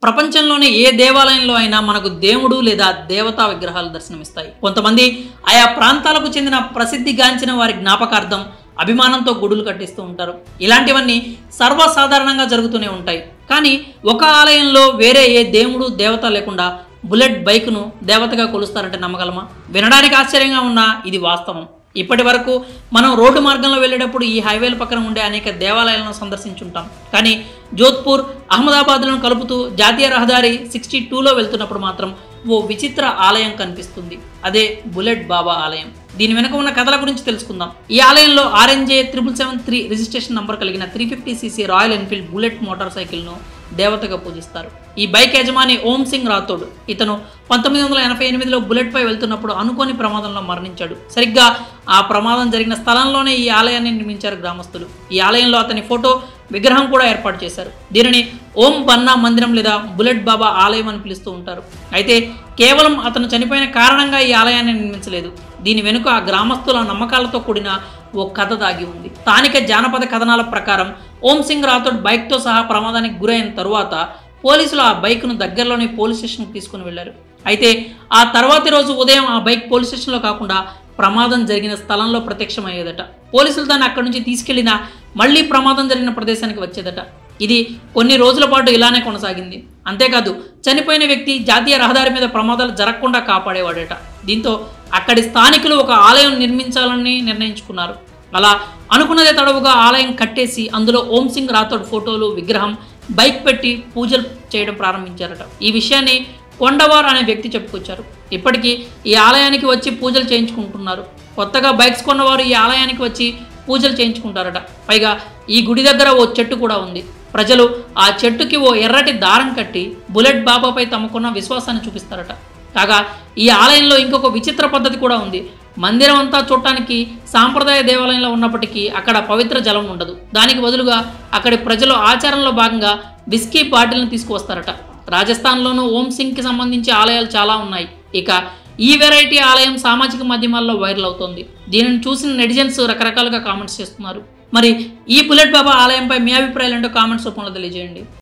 ప్రపంచంలోని ఏ దేవాలయంలో అయినా మనకు దేవుడు లేదా దేవతా విగ్రహాలు దర్శనమిస్తాయి. కొంతమంది ఆయా ప్రాంతాలకు చెందిన ప్రసిద్ధిగాంచిన వారి జ్ఞాపకార్థం అభిమానంతో గుడులు కట్టిస్తూ ఉంటారు. ఇలాంటివన్నీ సర్వసాధారణంగా జరుగుతూనే ఉంటాయి. కానీ ఒక ఆలయంలో వేరే ఏ దేవుడు దేవత లేకుండా బుల్లెట్ బైక్ను దేవతగా కొలుస్తారంటే నమ్మగలమా? వినడానికి ఆశ్చర్యంగా ఉన్నా ఇది వాస్తవం. ఇప్పటి వరకు మనం రోడ్డు మార్గంలో వెళ్ళేటప్పుడు ఈ హైవేల పక్కన ఉండే అనేక దేవాలయాలను సందర్శించుంటాం. కానీ జోధ్పూర్, అహ్మదాబాద్లను కలుపుతూ జాతీయ రహదారి 62లో వెళ్తున్నప్పుడు మాత్రం ఓ విచిత్ర ఆలయం కనిపిస్తుంది. అదే బుల్లెట్ బాబా ఆలయం. దీని వెనుక ఉన్న కథల గురించి తెలుసుకుందాం. ఈ ఆలయంలో RNJ 7773 రిజిస్ట్రేషన్ నంబర్ కలిగిన 350cc royal Enfield bullet motor సైకిల్ను దేవతగా పూజిస్తారు. ఈ బైక్ యజమాని ఓం సింగ్ రాథోడ్. ఇతను 1988లో బుల్లెట్ పై వెళ్తున్నప్పుడు అనుకోని ప్రమాదంలో మరణించాడు. సరిగ్గా ఆ ప్రమాదం జరిగిన స్థలంలోనే ఈ ఆలయాన్ని నిర్మించారు గ్రామస్తులు. ఈ ఆలయంలో అతని ఫోటో, విగ్రహం కూడా ఏర్పాటు చేశారు. దీనిని ఓం బన్నా మందిరం లేదా బుల్లెట్ బాబా ఆలయం అని పిలుస్తూ ఉంటారు. అయితే కేవలం అతను చనిపోయిన కారణంగా ఈ ఆలయాన్ని నిర్మించలేదు. దీని వెనుక ఆ గ్రామస్తుల నమ్మకాలతో కూడిన ఓ కథ దాగి ఉంది. స్థానిక జానపద కథనాల ప్రకారం ఓం సింగ్ రాథోడ్ బైక్తో సహా ప్రమాదానికి గురైన తరువాత పోలీసులు ఆ బైక్ను దగ్గరలోని పోలీస్ స్టేషన్కి తీసుకుని వెళ్లారు. అయితే ఆ తర్వాతి రోజు ఉదయం ఆ బైక్ పోలీస్ స్టేషన్లో కాకుండా ప్రమాదం జరిగిన స్థలంలో ప్రత్యక్షమయ్యేదట. పోలీసులు దాన్ని అక్కడి నుంచి తీసుకెళ్లినా మళ్లీ ప్రమాదం జరిగిన ప్రదేశానికి వచ్చేదట. ఇది కొన్ని రోజుల పాటు ఇలానే కొనసాగింది. అంతేకాదు చనిపోయిన వ్యక్తి జాతీయ రహదారి మీద ప్రమాదాలు జరగకుండా కాపాడేవాడట. దీంతో అక్కడి స్థానికులు ఒక ఆలయం నిర్మించాలని నిర్ణయించుకున్నారు. అలా అనుకున్నదే తడవుగా ఆలయం కట్టేసి అందులో ఓం సింగ్ రాథోడ్ ఫోటోలు, విగ్రహం, బైక్ పెట్టి పూజలు చేయడం ప్రారంభించారట. ఈ విషయాన్ని కొండవార్ అనే వ్యక్తి చెప్పుకొచ్చారు. ఇప్పటికీ ఈ ఆలయానికి వచ్చి పూజలు చేయించుకుంటున్నారు. కొత్తగా బైక్స్ కొన్నవారు ఈ ఆలయానికి వచ్చి పూజలు చేయించుకుంటారట. పైగా ఈ గుడి దగ్గర ఓ చెట్టు కూడా ఉంది. ప్రజలు ఆ చెట్టుకి ఓ ఎర్రటి దారం కట్టి బుల్లెట్ బాబాపై తమకున్న విశ్వాసాన్ని చూపిస్తారట. కాగా ఈ ఆలయంలో ఇంకొక విచిత్ర పద్ధతి కూడా ఉంది. మందిరం అంతా చూడటానికి సాంప్రదాయ దేవాలయంలో ఉన్నప్పటికీ అక్కడ పవిత్ర జలం ఉండదు. దానికి బదులుగా అక్కడి ప్రజలు ఆచారంలో భాగంగా విస్కీ బాటిల్ని తీసుకువస్తారట. రాజస్థాన్లోనూ ఓం సింగ్కి సంబంధించి ఆలయాలు చాలా ఉన్నాయి. ఇక ఈ వెరైటీ ఆలయం సామాజిక మాధ్యమాల్లో వైరల్ అవుతోంది. దీనిని చూసిన నెటిజన్స్ రకరకాలుగా కామెంట్స్ చేస్తున్నారు. మరి ఈ బుల్లెట్ బాబా ఆలయంపై మీ అభిప్రాయాలు ఏంటో కామెంట్స్ రూపంలో తెలియజేయండి.